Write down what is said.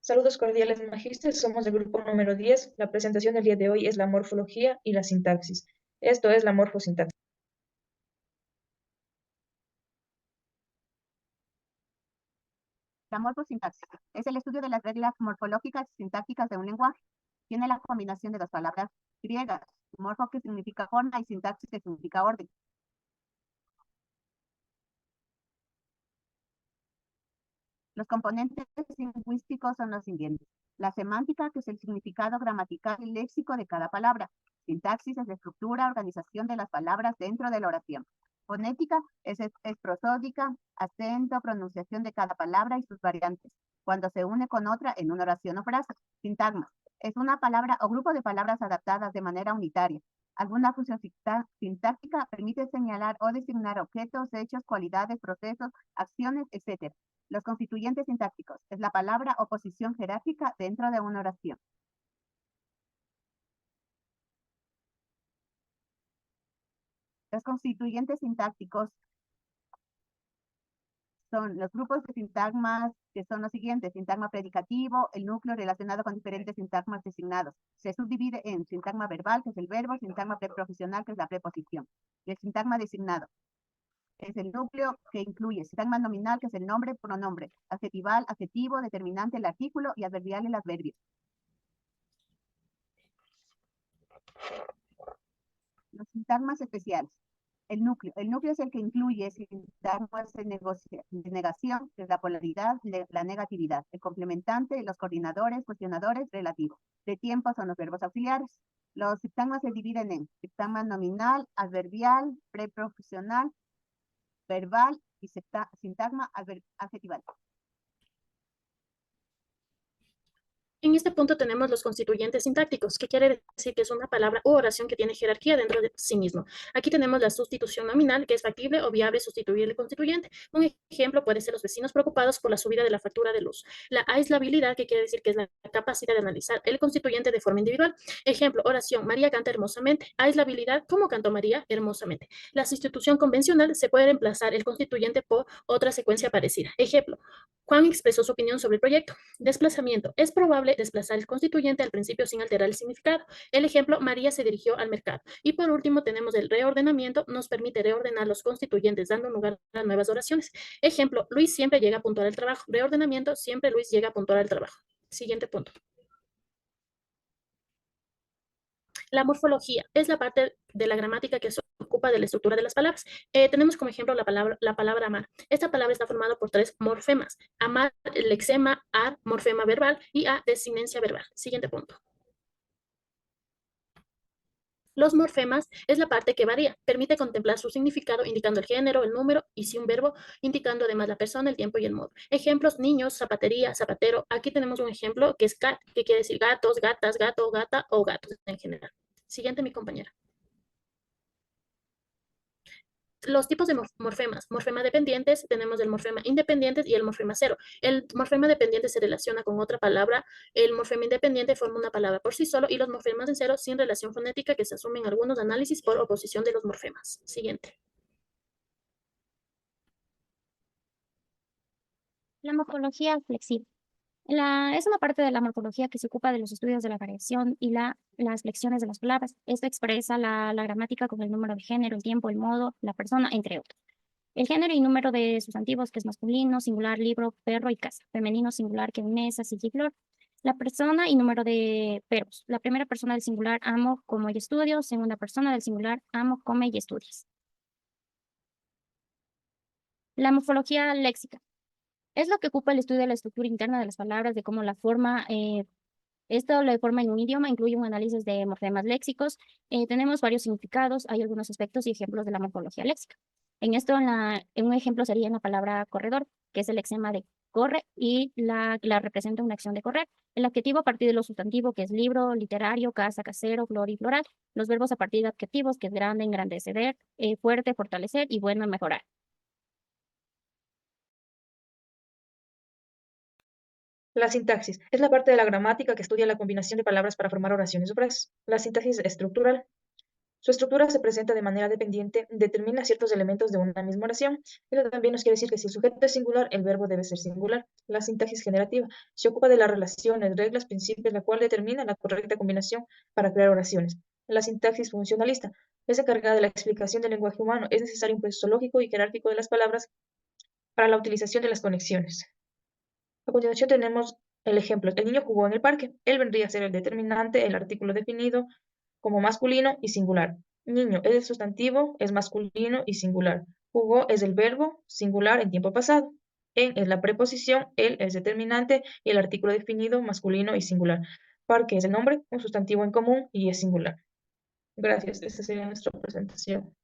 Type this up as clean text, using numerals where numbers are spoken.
Saludos cordiales, magíster. Somos del grupo número 10. La presentación del día de hoy es la morfología y la sintaxis. Esto es la morfosintaxis. La morfosintaxis es el estudio de las reglas morfológicas y sintácticas de un lenguaje. Tiene la combinación de dos palabras griegas, morfo que significa forma y sintaxis que significa orden. Los componentes lingüísticos son los siguientes. La semántica, que es el significado gramatical y léxico de cada palabra. Sintaxis es la estructura, organización de las palabras dentro de la oración. Fonética es prosódica, acento, pronunciación de cada palabra y sus variantes, cuando se une con otra en una oración o frase. Sintagma es una palabra o grupo de palabras adaptadas de manera unitaria. Alguna función sintáctica permite señalar o designar objetos, hechos, cualidades, procesos, acciones, etc. Los constituyentes sintácticos es la palabra o posición jerárquica dentro de una oración. Los constituyentes sintácticos son los grupos de sintagmas que son los siguientes: sintagma predicativo, el núcleo relacionado con diferentes sintagmas designados. Se subdivide en sintagma verbal, que es el verbo, sintagma preposicional, que es la preposición, y el sintagma designado es el núcleo que incluye sintagma nominal, que es el nombre, pronombre, adjetival, adjetivo, determinante, el artículo, y adverbial, el adverbio. Los sintagmas especiales. El núcleo es el que incluye sintagmas de negación, que es la polaridad, la negatividad, el complementante, los coordinadores, cuestionadores, relativo. De tiempo son los verbos auxiliares. Los sintagmas se dividen en sintagma nominal, adverbial, preposicional, verbal y sintagma adjetival. En este punto tenemos los constituyentes sintácticos, que quiere decir que es una palabra u oración que tiene jerarquía dentro de sí mismo. Aquí tenemos la sustitución nominal, que es factible o viable sustituir el constituyente. Un ejemplo puede ser los vecinos preocupados por la subida de la factura de luz. La aislabilidad, que quiere decir que es la capacidad de analizar el constituyente de forma individual. Ejemplo, oración, María canta hermosamente. Aislabilidad, ¿cómo cantó María? Hermosamente. La sustitución convencional, se puede reemplazar el constituyente por otra secuencia parecida. Ejemplo, Juan expresó su opinión sobre el proyecto. Desplazamiento. Es probable desplazar el constituyente al principio sin alterar el significado. El ejemplo, María se dirigió al mercado. Y por último tenemos el reordenamiento. Nos permite reordenar los constituyentes dando lugar a nuevas oraciones. Ejemplo, Luis siempre llega puntual al trabajo. Reordenamiento, siempre Luis llega puntual al trabajo. Siguiente punto. La morfología es la parte de la gramática que se ocupa de la estructura de las palabras. Tenemos como ejemplo la palabra amar. Esta palabra está formada por tres morfemas: amar, lexema, ar, morfema verbal, y a, desinencia verbal. Siguiente punto. Los morfemas es la parte que varía, permite contemplar su significado indicando el género, el número, y si un verbo, indicando además la persona, el tiempo y el modo. Ejemplos: niños, zapatería, zapatero. Aquí tenemos un ejemplo que es cat, que quiere decir gatos, gatas, gato, gata o gatos en general. Siguiente, mi compañera. Los tipos de morfemas. Morfema dependientes, tenemos el morfema independientes y el morfema cero. El morfema dependiente se relaciona con otra palabra. El morfema independiente forma una palabra por sí solo, y los morfemas en cero sin relación fonética, que se asumen algunos análisis por oposición de los morfemas. Siguiente. La morfología flexible. Es una parte de la morfología que se ocupa de los estudios de la variación y las flexiones de las palabras. Esto expresa la gramática con el número de género, el tiempo, el modo, la persona, entre otros. El género y número de sustantivos, que es masculino, singular, libro, perro y casa. Femenino, singular, que mesa, silla y flor. La persona y número de verbos. La primera persona del singular, amo, como y estudio. Segunda persona del singular, amo, come y estudias. La morfología léxica. Es lo que ocupa el estudio de la estructura interna de las palabras, de cómo la forma, esto la forma en un idioma, incluye un análisis de morfemas léxicos. Tenemos varios significados, hay algunos aspectos y ejemplos de la morfología léxica. En esto, en un ejemplo sería en la palabra corredor, que es el lexema de corre y la representa una acción de correr. El adjetivo a partir de lo sustantivo, que es libro, literario, casa, casero, flor y floral. Los verbos a partir de adjetivos, que es grande, engrandecer, fuerte, fortalecer y bueno, mejorar. La sintaxis es la parte de la gramática que estudia la combinación de palabras para formar oraciones o frases. La sintaxis estructural Su estructura se presenta de manera dependiente, determina ciertos elementos de una misma oración. Eso también nos quiere decir que si el sujeto es singular, el verbo debe ser singular. La sintaxis generativa se ocupa de las relaciones, reglas, principios, la cual determina la correcta combinación para crear oraciones. La sintaxis funcionalista es encargada de la explicación del lenguaje humano. Es necesario un proceso lógico y jerárquico de las palabras para la utilización de las conexiones. A continuación tenemos el ejemplo. El niño jugó en el parque. Él vendría a ser el determinante, el artículo definido como masculino y singular. Niño es el sustantivo, es masculino y singular. Jugó es el verbo singular en tiempo pasado. En es la preposición, él es determinante y el artículo definido masculino y singular. Parque es el nombre, un sustantivo en común y es singular. Gracias, esta sería nuestra presentación.